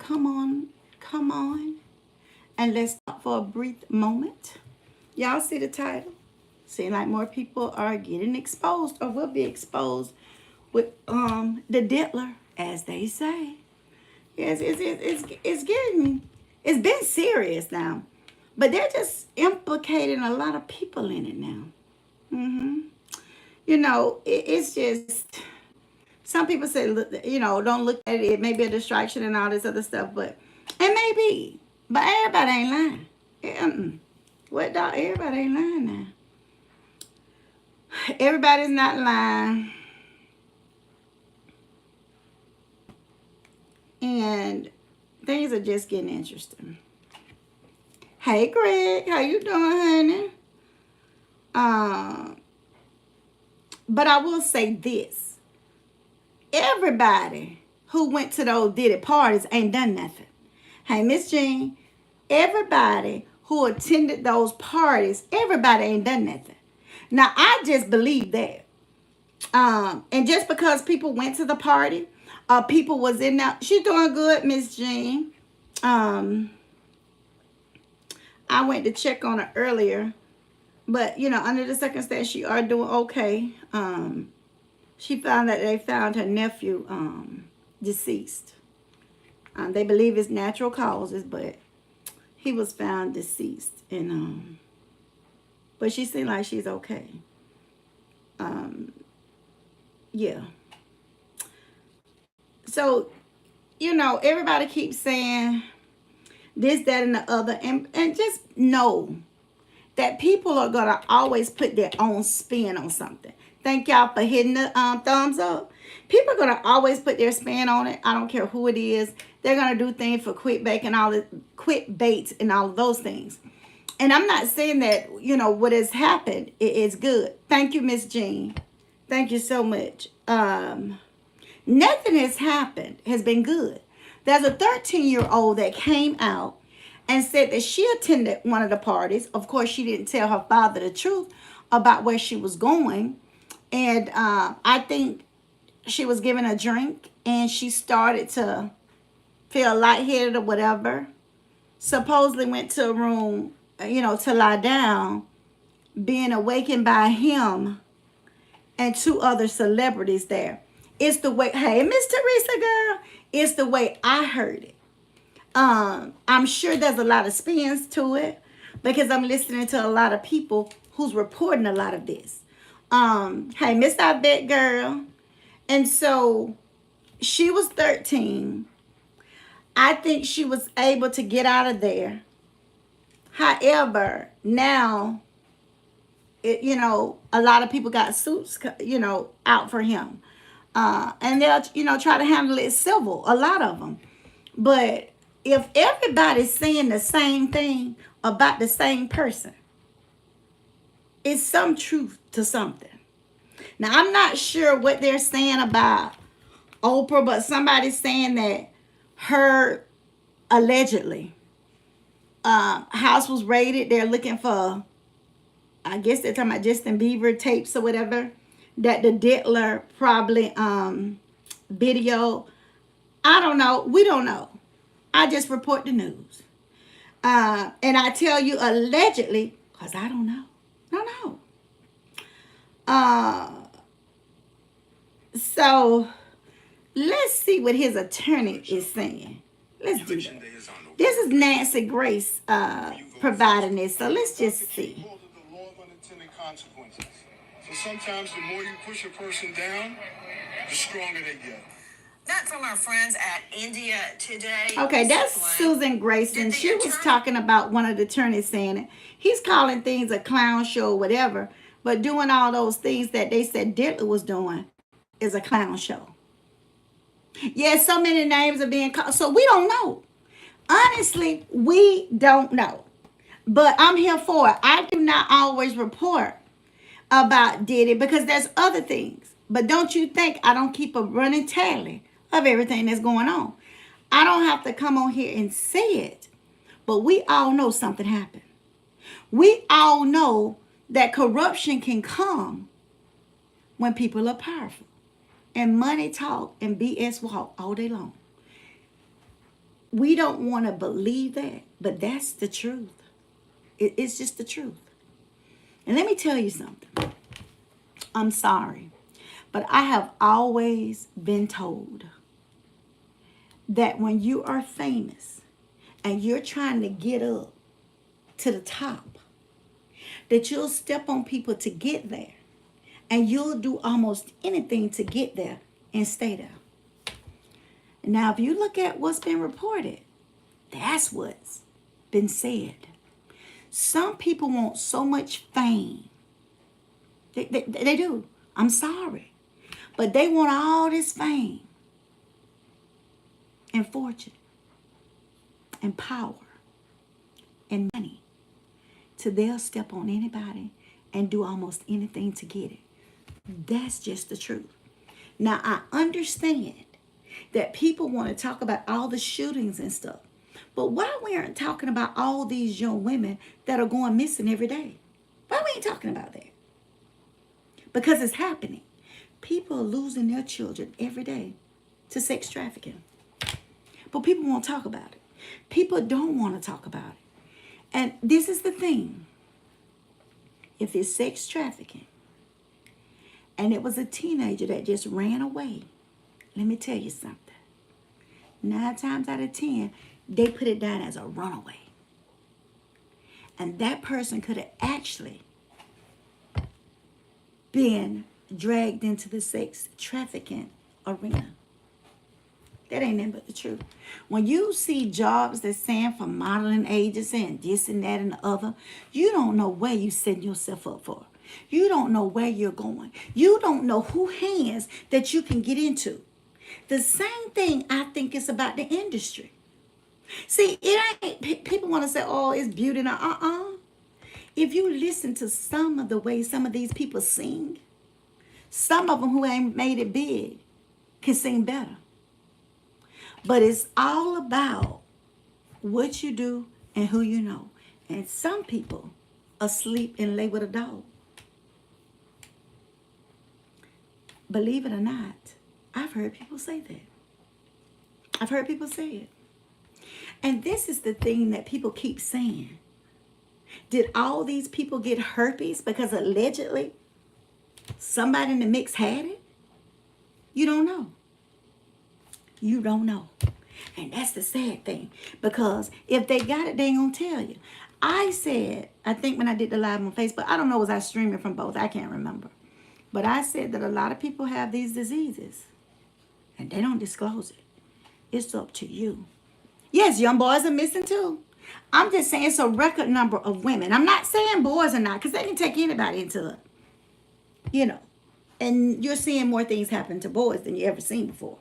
come on, and let's stop for a brief moment. Y'all see the title? Seems like more people are getting exposed or will be exposed with the diddler, as they say. Yes, it's been serious now, but they're just implicating a lot of people in it now. You know, it's just some people say, you know, don't look at it. It may be a distraction and all this other stuff, but it may be. But everybody ain't lying. What dog? Everybody ain't lying now. Everybody's not lying. And things are just getting interesting. Hey, Greg, how you doing, honey? But I will say this. Everybody who went to those Diddy parties ain't done nothing. Hey, Miss Jean, everybody who attended those parties, everybody ain't done nothing. Now, I just believe that. And just because people went to the party, people was in there. She's doing good, Miss Jean. I went to check on her earlier. But, you know, under the circumstance, she are doing okay. She found that they found her nephew deceased. They believe it's natural causes, but he was found deceased. And but she seemed like she's okay. Yeah. So, you know, everybody keeps saying this, that, and the other. And just know that people are going to always put their own spin on something. Thank y'all for hitting the thumbs up. People are going to always put their spin on it. I don't care who it is. They're going to do things for quick baits and all of those things. And I'm not saying that, you know, what has happened is good. Thank you, Miss Jean. Thank you so much. Nothing has happened has been good. There's a 13-year-old that came out and said that she attended one of the parties. Of course, she didn't tell her father the truth about where she was going. And I think she was given a drink and she started to feel lightheaded or whatever. Supposedly went to a room, you know, to lie down, being awakened by him and two other celebrities there. It's the way, hey, Miss Teresa, girl, it's the way I heard it. I'm sure there's a lot of spins to it because I'm listening to a lot of people who's reporting a lot of this. Hey, Miss I Bet girl. And so she was 13. I think she was able to get out of there. However, now, you know, a lot of people got suits, you know, out for him. And they'll, you know, try to handle it civil, a lot of them. But if everybody's saying the same thing about the same person, it's some truth to something. Now, I'm not sure what they're saying about Oprah, but somebody's saying that her, allegedly, house was raided. They're looking for, I guess they're talking about Justin Bieber tapes or whatever, that the diddler probably video. I don't know. We don't know. I just report the news. And I tell you allegedly, because I don't know. Don't know. So let's see what his attorney is saying. Let's do that. This is Nancy Grace providing this. So let's just see. So sometimes the more you push a person down, the stronger they get. That from our friends at India Today. Okay, that's Susan Grayson. She was talking about one of the attorneys saying it. He's calling things a clown show or whatever, but doing all those things that they said Diddler was doing is a clown show. Yeah, so many names are being called, so we don't know. Honestly, we don't know. But I'm here for it. I do not always report about Diddy because there's other things. But don't you think I don't keep a running tally of everything that's going on? I don't have to come on here and say it, but we all know something happened. We all know that corruption can come when people are powerful. And money talk and BS walk all day long. We don't want to believe that, but that's the truth. It's just the truth. And let me tell you something. I'm sorry, but I have always been told that when you are famous and you're trying to get up to the top, that you'll step on people to get there, and you'll do almost anything to get there and stay there. Now, if you look at what's been reported, that's what's been said. Some people want so much fame. They do. I'm sorry. But they want all this fame and fortune and power and money, so they'll step on anybody and do almost anything to get it. That's just the truth. Now, I understand that people want to talk about all the shootings and stuff, but why we aren't talking about all these young women that are going missing every day? Why we ain't talking about that? Because it's happening. People are losing their children every day to sex trafficking. But people won't talk about it. People don't want to talk about it. And this is the thing. If it's sex trafficking and it was a teenager that just ran away, let me tell you something. 9 times out of 10, they put it down as a runaway. And that person could have actually been dragged into the sex trafficking arena. That ain't nothing but the truth. When you see jobs that's saying for modeling agency and this and that and the other, you don't know where you setting yourself up for. You don't know where you're going. You don't know who hands that you can get into. The same thing I think is about the industry. See, it ain't, people want to say, oh, it's beauty. If you listen to some of the way some of these people sing, some of them who ain't made it big can sing better. But it's all about what you do and who you know. And some people are asleep and lay with a dog. Believe it or not, I've heard people say that. I've heard people say it. And this is the thing that people keep saying. Did all these people get herpes because allegedly somebody in the mix had it? You don't know. You don't know. And that's the sad thing. Because if they got it, they ain't going to tell you. I said, I think when I did the live on Facebook, I don't know, was I streaming from both? I can't remember. But I said that a lot of people have these diseases. And they don't disclose it. It's up to you. Yes, young boys are missing too. I'm just saying it's a record number of women. I'm not saying boys are not, because they can take anybody into it. You know. And you're seeing more things happen to boys than you ever seen before.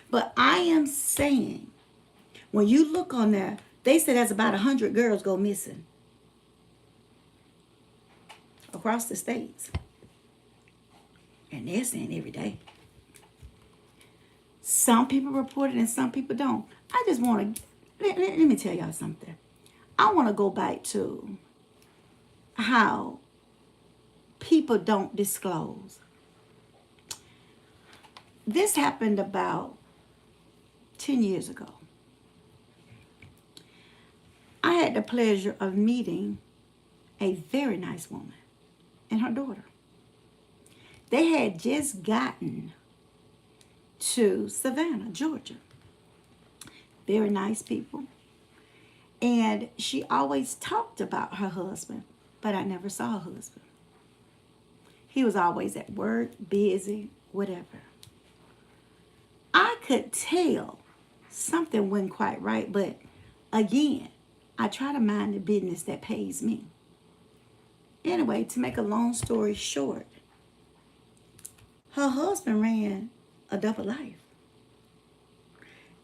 But I am saying, when you look on there, they said there's about 100 girls go missing across the states. And they're saying every day. Some people report it and some people don't. I just want to, let me tell y'all something. I want to go back to how people don't disclose. This happened about 10 years ago. I had the pleasure of meeting a very nice woman and her daughter. They had just gotten to Savannah, Georgia. Very nice people. And she always talked about her husband, but I never saw her husband. He was always at work, busy, whatever. I could tell something wasn't quite right, but again, I try to mind the business that pays me. Anyway, to make a long story short, her husband ran a double life.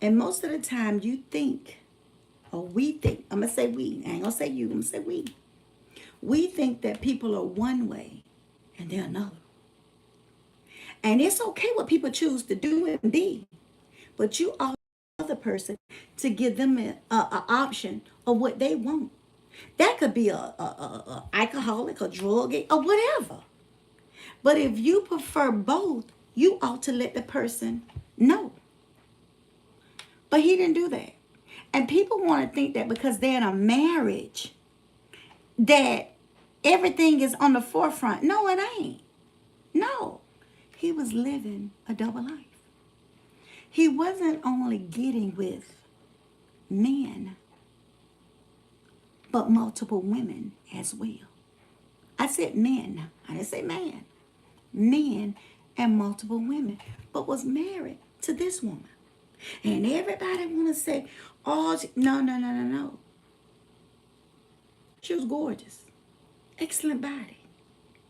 And most of the time you think, or we think, I'm going to say we, I ain't going to say you, I'm going to say we. We think that people are one way and they're another. And it's okay what people choose to do and be, but you are the other person to give them an option of what they want. That could be a alcoholic, a drug addict, or whatever. But if you prefer both, you ought to let the person know. But he didn't do that. And people want to think that because they're in a marriage, that everything is on the forefront. No, it ain't. No. He was living a double life. He wasn't only getting with men, but multiple women as well. I said men. I didn't say man. Men and multiple women, but was married to this woman. And everybody want to say, oh, no. She was gorgeous, excellent body,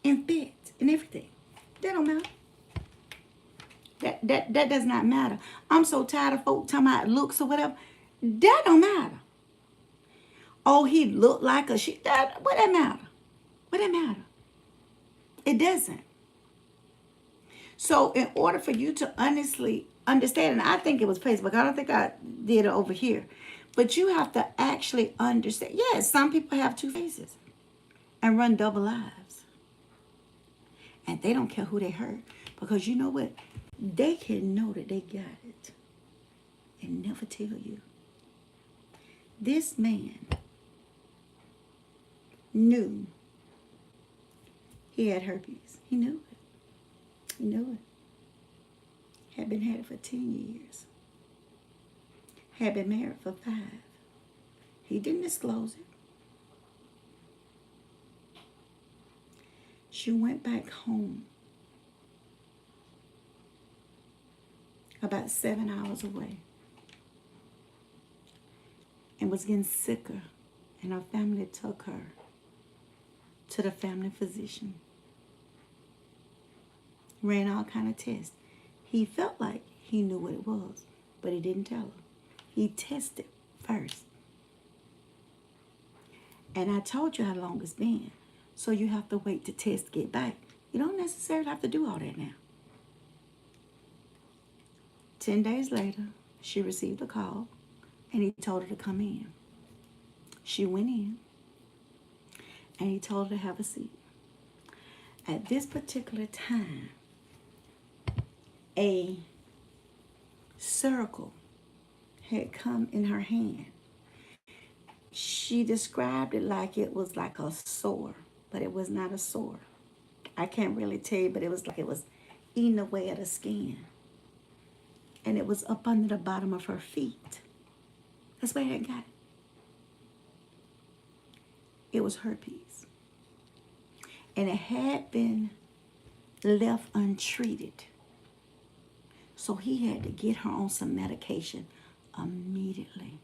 and fit, and everything. That don't matter. That does not matter. I'm so tired of folk talking about looks or whatever. That don't matter. Oh, he looked like a she. What that matter? What that matter? It doesn't. So in order for you to honestly understand, and I think it was Facebook. I don't think I did it over here. But you have to actually understand. Yes, some people have two faces and run double lives. And they don't care who they hurt. Because you know what? They can know that they got it and never tell you. This man knew he had herpes. He knew it. He knew it. Had it for 10 years. Had been married for 5. He didn't disclose it. She went back home about 7 hours away and was getting sicker, and her family took her to the family physician. Ran all kind of tests. He felt like he knew what it was, but he didn't tell her. He tested first. And I told you how long it's been. So you have to wait to test get back. You don't necessarily have to do all that now. 10 days later, she received a call, and he told her to come in. She went in, and he told her to have a seat. At this particular time, a circle had come in her hand. She described it like it was like a sore, but it was not a sore. I can't really tell you, but it was like it was eating away at her skin. And it was up under the bottom of her feet. That's where it got it. It was herpes. And it had been left untreated. So he had to get her on some medication immediately.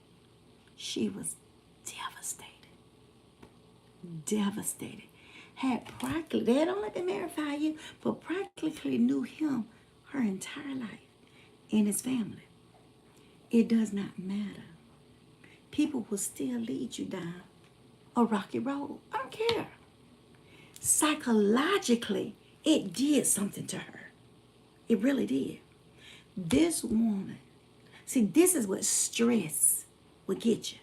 She was devastated. Devastated. Had practically, they had only been married 5 years, but practically knew him her entire life and his family. It does not matter. People will still lead you down a rocky road. I don't care. Psychologically, it did something to her. It really did. This woman, see, this is what stress will get you.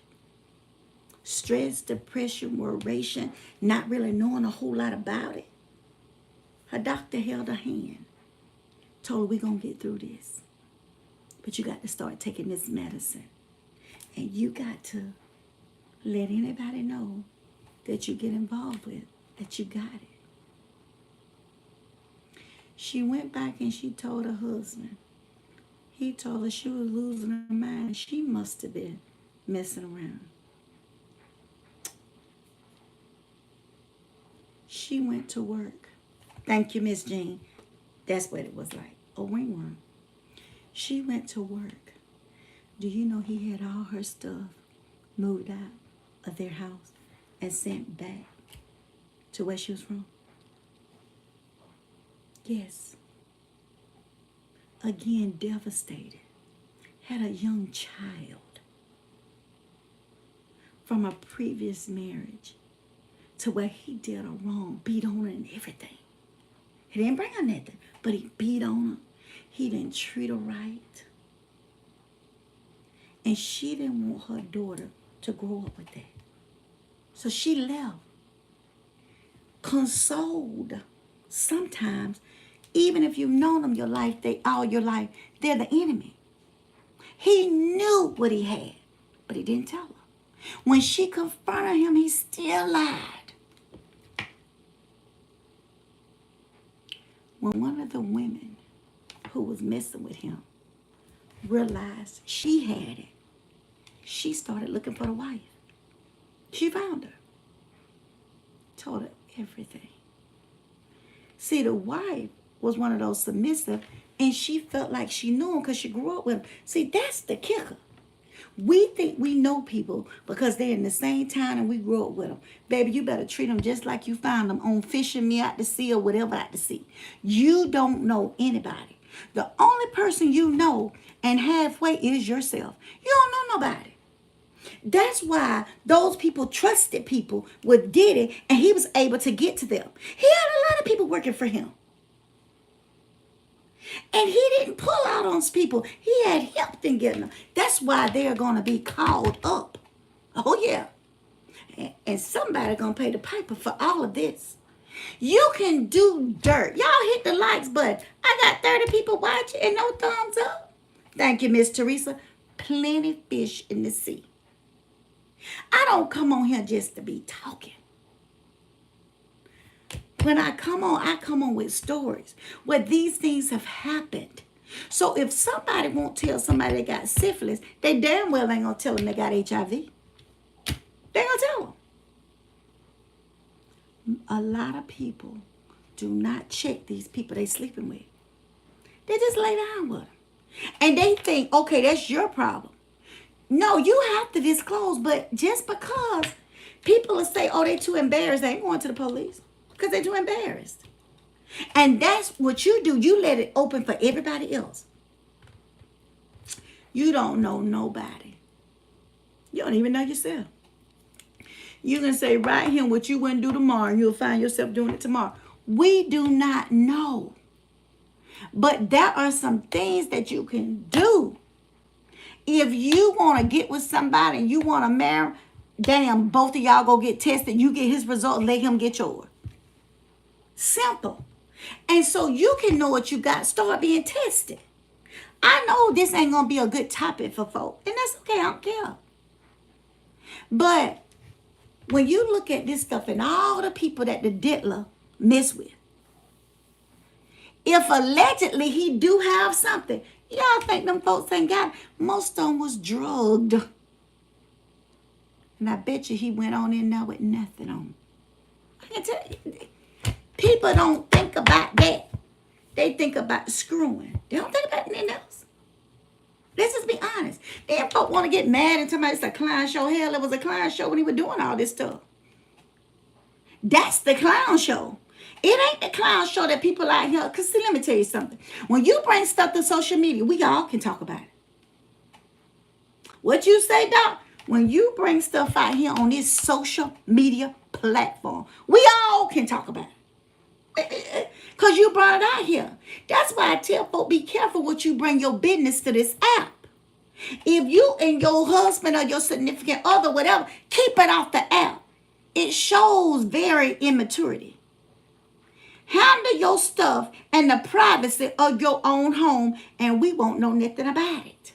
Stress, depression, worration, not really knowing a whole lot about it. Her doctor held her hand, told her, we're going to get through this. But you got to start taking this medicine. And you got to let anybody know that you get involved with, that you got it. She went back and she told her husband. He told her she was losing her mind. She must have been messing around. She went to work. Thank you, Miss Jean. That's what it was like, a wingworm. She went to work. Do you know he had all her stuff moved out of their house and sent back to where she was from? Yes. Again, devastated. Had a young child from a previous marriage to where he did her wrong, beat on her and everything. He didn't bring her nothing, but he beat on her. He didn't treat her right. And she didn't want her daughter to grow up with that. So she left. Consoled. Sometimes, even if you've known them all your life, they're the enemy. He knew what he had, but he didn't tell her. When she confronted him, he still lied. When one of the women who was messing with him realized she had it, she started looking for the wife. She found her. Told her everything. See, the wife was one of those submissive, and she felt like she knew him because she grew up with him. See, that's the kicker. We think we know people because they're in the same town and we grew up with them. Baby, you better treat them just like you found them on fishing me out to sea or whatever out to sea. You don't know anybody. The only person you know and halfway is yourself. You don't know nobody. That's why those people trusted people with Diddy and he was able to get to them. He had a lot of people working for him. And he didn't pull out on people. He had help in getting them. That's why they're going to be called up. Oh, yeah. And somebody going to pay the piper for all of this. You can do dirt. Y'all hit the likes button. I got 30 people watching and no thumbs up. Thank you, Miss Teresa. Plenty fish in the sea. I don't come on here just to be talking. When I come on with stories where these things have happened. So if somebody won't tell somebody they got syphilis, they damn well ain't going to tell them they got HIV. They going to tell them. A lot of people do not check these people they sleeping with. They just lay down with them. And they think, okay, that's your problem. No, you have to disclose, but just because people will say, oh, they too embarrassed, they ain't going to the police. Because they're too embarrassed. And that's what you do. You let it open for everybody else. You don't know nobody. You don't even know yourself. You can say right here what you wouldn't do tomorrow. You'll find yourself doing it tomorrow. We do not know. But there are some things that you can do. If you want to get with somebody and you want to marry, damn, both of y'all go get tested. You get his results, let him get yours. Simple. And so you can know what you got. Start being tested. I know this ain't going to be a good topic for folk. And that's okay. I don't care. But when you look at this stuff and all the people that the diddler mess with, if allegedly he do have something, y'all think them folks ain't got it. Most of them was drugged. And I bet you he went on in there with nothing on him. I can tell you. People don't think about that. They think about screwing. They don't think about anything else. Let's just be honest. Then folk want to get mad and tell me it's a clown show. Hell, it was a clown show when he was doing all this stuff. That's the clown show. It ain't the clown show that people out here. Because see, let me tell you something. When you bring stuff to social media, we all can talk about it. What you say, Doc? When you bring stuff out here on this social media platform, we all can talk about it. Because you brought it out here. That's why I tell folk, be careful what you bring your business to this app. If you and your husband or your significant other, whatever, keep it off the app. It shows very immaturity. Handle your stuff and the privacy of your own home, and we won't know nothing about it.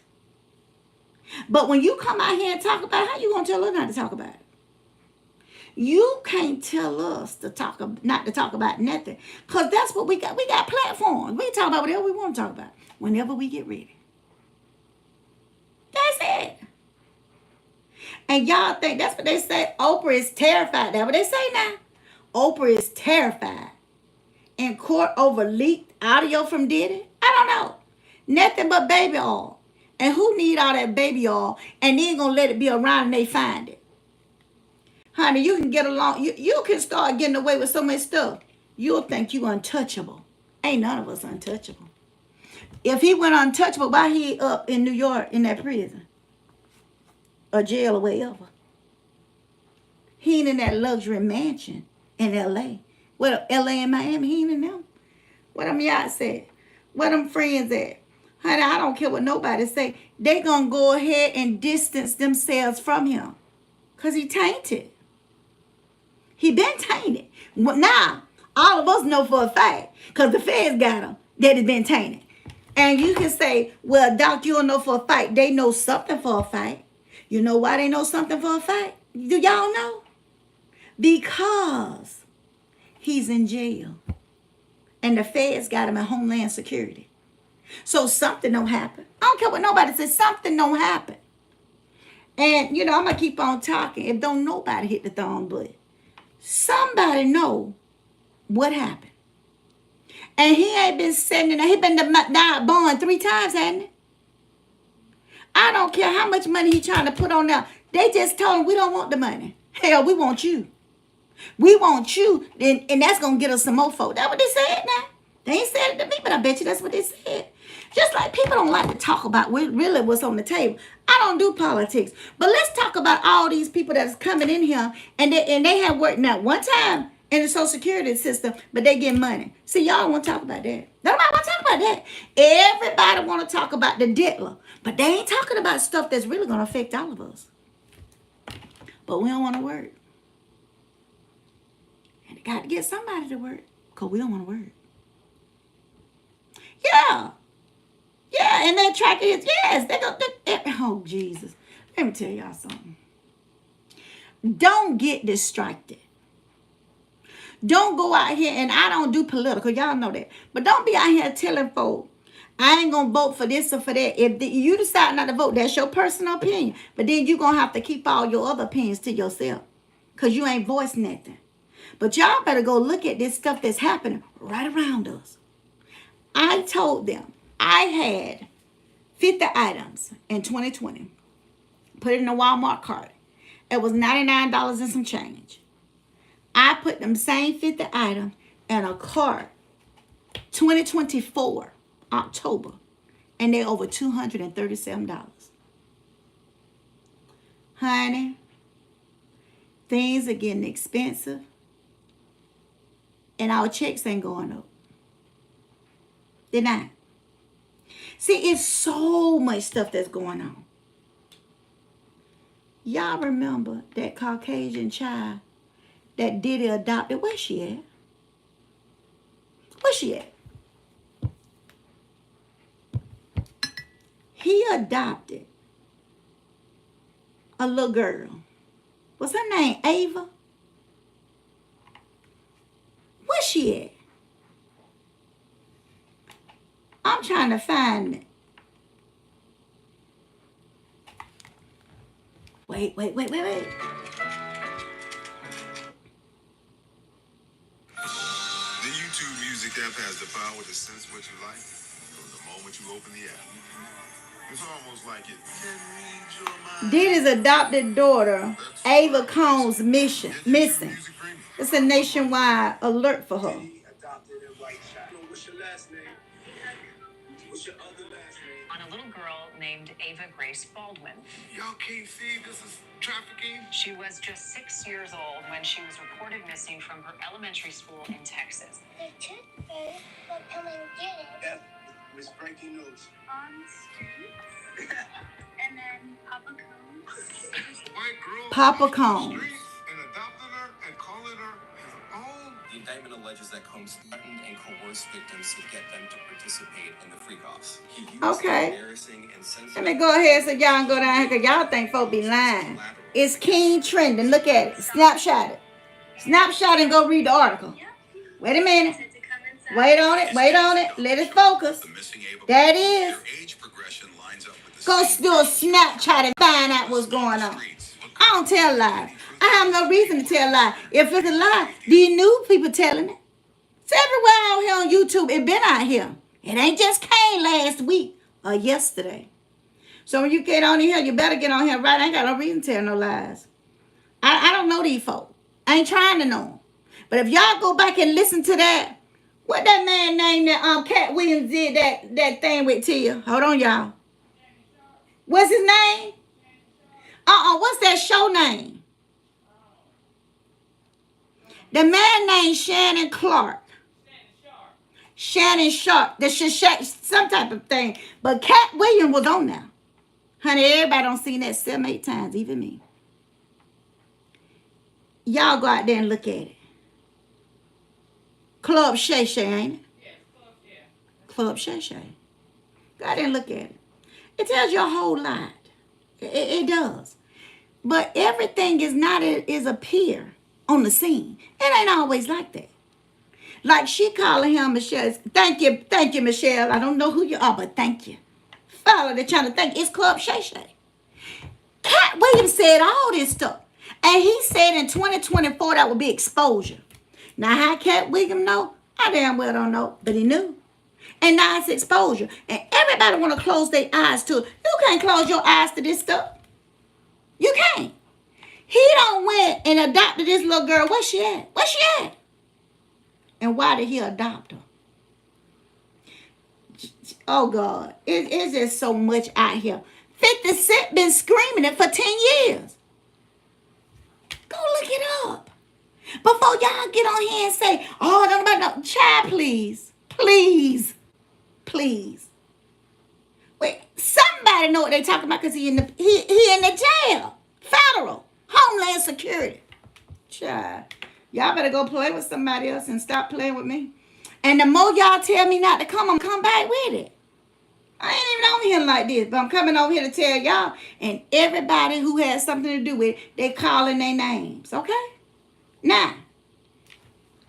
But when you come out here and talk about it, how you going to tell us not to talk about it? You can't tell us to talk, not to talk about nothing. Because that's what we got. We got platforms. We can talk about whatever we want to talk about whenever we get ready. That's it. And y'all think that's what they say. Oprah is terrified. That's what they say now. Oprah is terrified. In court over leaked audio from Diddy? I don't know. Nothing but baby oil. And who need all that baby oil and then gonna let it be around and they find it? Honey, you can get along. You can start getting away with so much stuff. You'll think you untouchable. Ain't none of us untouchable. If he went untouchable, why he up in New York in that prison? Or jail or wherever? He ain't in that luxury mansion in L.A. What, L.A. and Miami? He ain't in them. What them yachts at? Where them friends at? Honey, I don't care what nobody say. They gonna go ahead and distance themselves from him. Because he tainted. He been tainted. Now, all of us know for a fact, because the feds got him, that it's been tainted. And you can say, well, Doc, you don't know for a fact. They know something for a fact. You know why they know something for a fact? Do y'all know? Because he's in jail. And the feds got him in Homeland Security. So something don't happen. I don't care what nobody says. Something don't happen. And, I'm going to keep on talking. If don't nobody hit the thumb button, somebody know what happened. And he ain't been sending, he been down bond 3 times, hasn't he? I don't care how much money he trying to put on there. They just told him we don't want the money. Hell, we want you. We want you. And that's going to get us some more folk. That's what they said now. They ain't said it to me, but I bet you that's what they said. Just like people don't like to talk about really what's on the table. I don't do politics. But let's talk about all these people that's coming in here and they have worked now one time in the Social Security system, but they get money. See, y'all want to talk about that. Nobody want to talk about that. Everybody want to talk about the diddler, but they ain't talking about stuff that's really going to affect all of us. But we don't want to work. And they got to get somebody to work because we don't want to work. Yeah. Yeah, and that track is, yes, oh, Jesus. Let me tell y'all something. Don't get distracted. Don't go out here, and I don't do political, y'all know that. But don't be out here telling folks, I ain't going to vote for this or for that. If you decide not to vote, that's your personal opinion. But then you're going to have to keep all your other opinions to yourself because you ain't voiced nothing. But y'all better go look at this stuff that's happening right around us. I told them I had 50 items in 2020. Put it in a Walmart cart. It was $99 and some change. I put them same 50 items in a cart 2024, October, and they're over $237. Honey, things are getting expensive, and our checks ain't going up. They're not. See, it's so much stuff that's going on. Y'all remember that Caucasian child that Diddy adopted? Where's she at? Where's she at? He adopted a little girl. What's her name? Ava? Where's she at? I'm trying to find it. Wait. The YouTube Music app has the power to sense what you like from the moment you open the app. It's almost like it can read your mind. Diddy's adopted daughter, Ava Combs, missing. It's a nationwide alert for her. What's your last name? What's your other last name? On a little girl named Ava Grace Baldwin. Y'all can't see this is trafficking. She was just 6 years old when she was reported missing from her elementary school in Texas. The toothpaste will come and get it. F was breaking news. On the street. And then Papa comes. White girl Papa Combs. and adopting her and calling her his own. The indictment alleges that Combs threatened and coerced victims to get them to participate in the freak-offs. He used Okay. embarrassing and sensitive. Let me go ahead so y'all can go down here because y'all think folk be lying. It's King trending. Look at it. Snapshot it. Snapshot and go read the article. Wait a minute. Wait on it. Let it focus. There it is. Go do a Snapchat and find out what's going on. I don't tell lies. I have no reason to tell lies. If it's a lie, these new people telling it. It's everywhere out here on YouTube. It been out here. It ain't just came last week or yesterday. So when you get on here, you better get on here right. I ain't got no reason to tell no lies. I don't know these folk. I ain't trying to know them. But if y'all go back and listen to that, what that man named that Cat Williams did that thing with Tia. Hold on, y'all. What's his name? What's that show name? The man named Shannon Clark. Shannon Sharp. Some type of thing. But Cat Williams was on there. Honey, everybody done seen that 7-8 times, even me. Y'all go out there and look at it. Club Shay Shay, ain't it? Yes, Club Shay Shay. Go out there and look at it. It tells you a whole lot. It does. But everything is not is appear on the scene. It ain't always like that. Like she calling him Michelle. Thank you, Michelle. I don't know who you are, but thank you. Fella, they're trying to thank. It's Club Shay Shay. Cat Williams said all this stuff. And he said in 2024 that would be exposure. Now how Cat Williams know? I damn well don't know, but he knew. And now it's exposure. And everybody want to close their eyes to it. You can't close your eyes to this stuff. You can't. He don't went and adopted this little girl. Where's she at? Where's she at? And why did he adopt her? Oh, God. It's just so much out here. 50 Cent been screaming it for 10 years. Go look it up. Before y'all get on here and say, oh, don't about no. Child, please. Please. Please. Wait, somebody know what they talking about because he in the jail. Federal. Homeland Security. Child. Y'all better go play with somebody else and stop playing with me. And the more y'all tell me not to come, I'm come back with it. I ain't even on here like this, but I'm coming over here to tell y'all. And everybody who has something to do with it, they calling their names, okay? Now,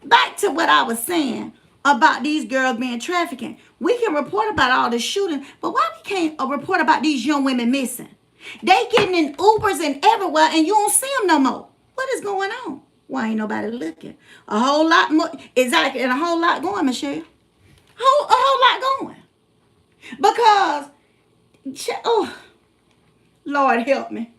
back to what I was saying about these girls being trafficking. We can report about all the shooting, but why we can't report about these young women missing? They getting in Ubers and everywhere, and you don't see them no more. What is going on? Why ain't nobody looking? A whole lot more. Exactly, and a whole lot going, Michelle. A whole lot going. Because, oh, Lord help me.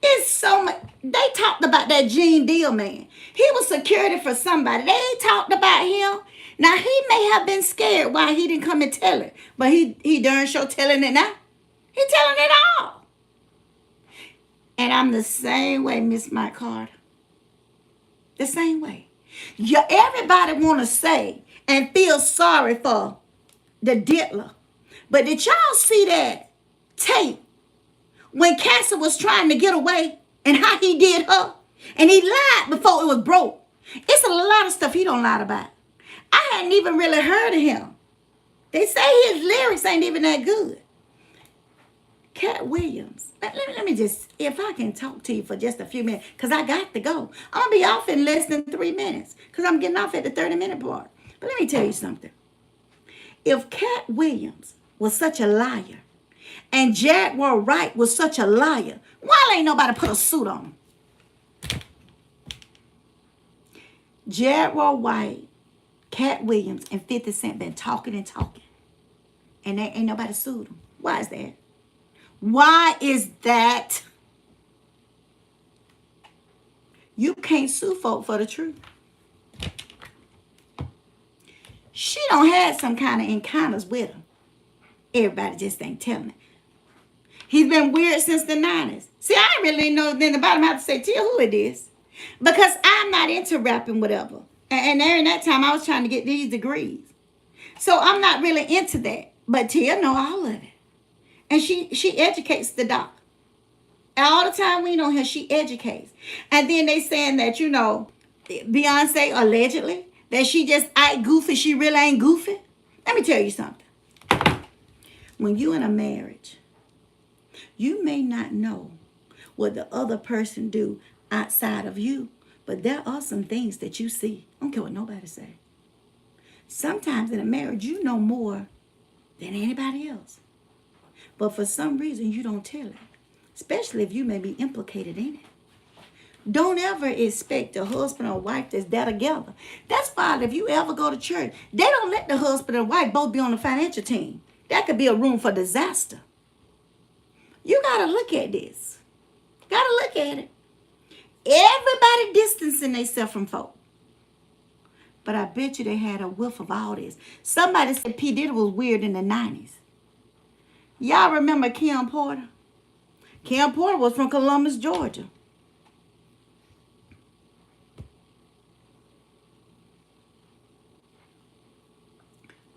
It's so much. They talked about that Gene Deal man. He was security for somebody. They talked about him. Now, he may have been scared why he didn't come and tell it. But he darn sure telling it now. He telling it all. And I'm the same way, Miss Mike Carter. The same way. Everybody want to say and feel sorry for the diddler. But did y'all see that tape when Cassie was trying to get away and how he did her? And he lied before it was broke. It's a lot of stuff he don't lie about. I hadn't even really heard of him. They say his lyrics ain't even that good. Cat Williams. Let me just, if I can talk to you for just a few minutes, because I got to go. I'm going to be off in less than 3 minutes because I'm getting off at the 30-minute part. But let me tell you something. If Cat Williams was such a liar and Jaguar Wright was such a liar, why ain't nobody put a suit on him? Jaguar Wright, Cat Williams, and 50 Cent been talking and talking. And ain't nobody sued them. Why is that? Why is that? You can't sue folk for the truth. She don't have some kind of encounters with him. Everybody just ain't telling it. He's been weird since the 90s. See, I ain't really know then about him. I have to say, Tia, who it is. Because I'm not into rapping whatever. And during that time, I was trying to get these degrees. So I'm not really into that. But Tia know all of it. And she educates the doc. All the time we know her, she educates. And then they saying that, you know, Beyonce allegedly, that she just act goofy, she really ain't goofy. Let me tell you something. When you in a marriage, you may not know what the other person do outside of you, but there are some things that you see. I don't care what nobody say. Sometimes in a marriage, you know more than anybody else. But for some reason, you don't tell it. Especially if you may be implicated in it. Don't ever expect a husband or wife that's that together. That's why if you ever go to church, they don't let the husband and wife both be on the financial team. That could be a room for disaster. You got to look at this. Got to look at it. Everybody distancing themselves from folk. But I bet you they had a whiff of all this. Somebody said P. Diddy was weird in the 90s. Y'all remember Kim Porter? Kim Porter was from Columbus, Georgia.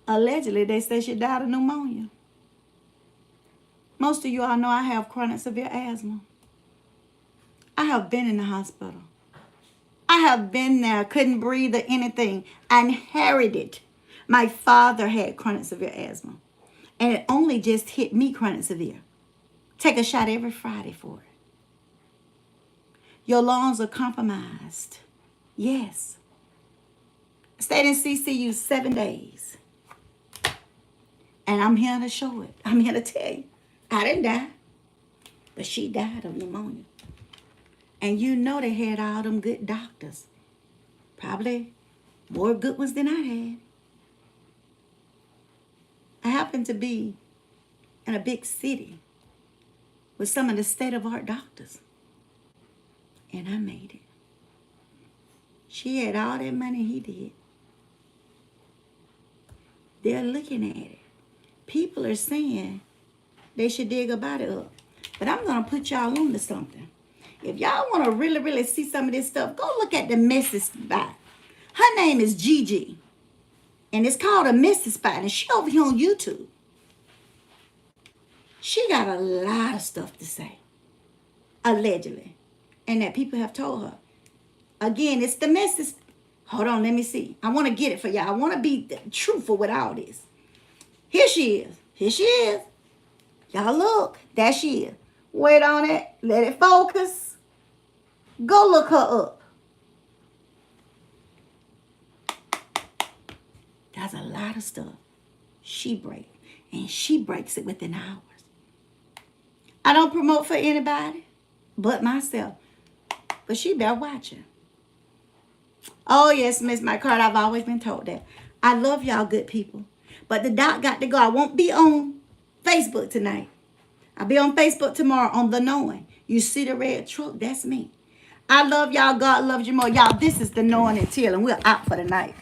Allegedly, they say she died of pneumonia. Most of you all know I have chronic severe asthma. I have been in the hospital. I have been there, couldn't breathe or anything. I inherited. My father had chronic severe asthma. And it only just hit me chronic severe. Take a shot every Friday for it. Your lungs are compromised. Yes. Stayed in CCU 7 days. And I'm here to show it. I'm here to tell you. I didn't die. But she died of pneumonia. And you know they had all them good doctors. Probably more good ones than I had. I happened to be in a big city with some of the state-of-the-art doctors. And I made it. She had all that money he did. They're looking at it. People are saying they should dig her body up. But I'm going to put y'all on to something. If y'all want to really, really see some of this stuff, go look at the messy spot. Her name is Gigi. And it's called a messy spot. And she over here on YouTube. She got a lot of stuff to say. Allegedly. And that people have told her. Again, it's the messy. Hold on, let me see. I want to get it for y'all. I want to be truthful with all this. Here she is. Here she is. Y'all look. There she is. Wait on it. Let it focus. Go look her up. There's a lot of stuff she breaks. And she breaks it within hours. I don't promote for anybody but myself. But she better watch it. Oh, yes, Miss McCart, I've always been told that. I love y'all good people. But the doc got to go. I won't be on Facebook tonight. I'll be on Facebook tomorrow on The Knowing. You see the red truck? That's me. I love y'all. God loves you more. Y'all, this is The Knowing and Till, and we're out for the night.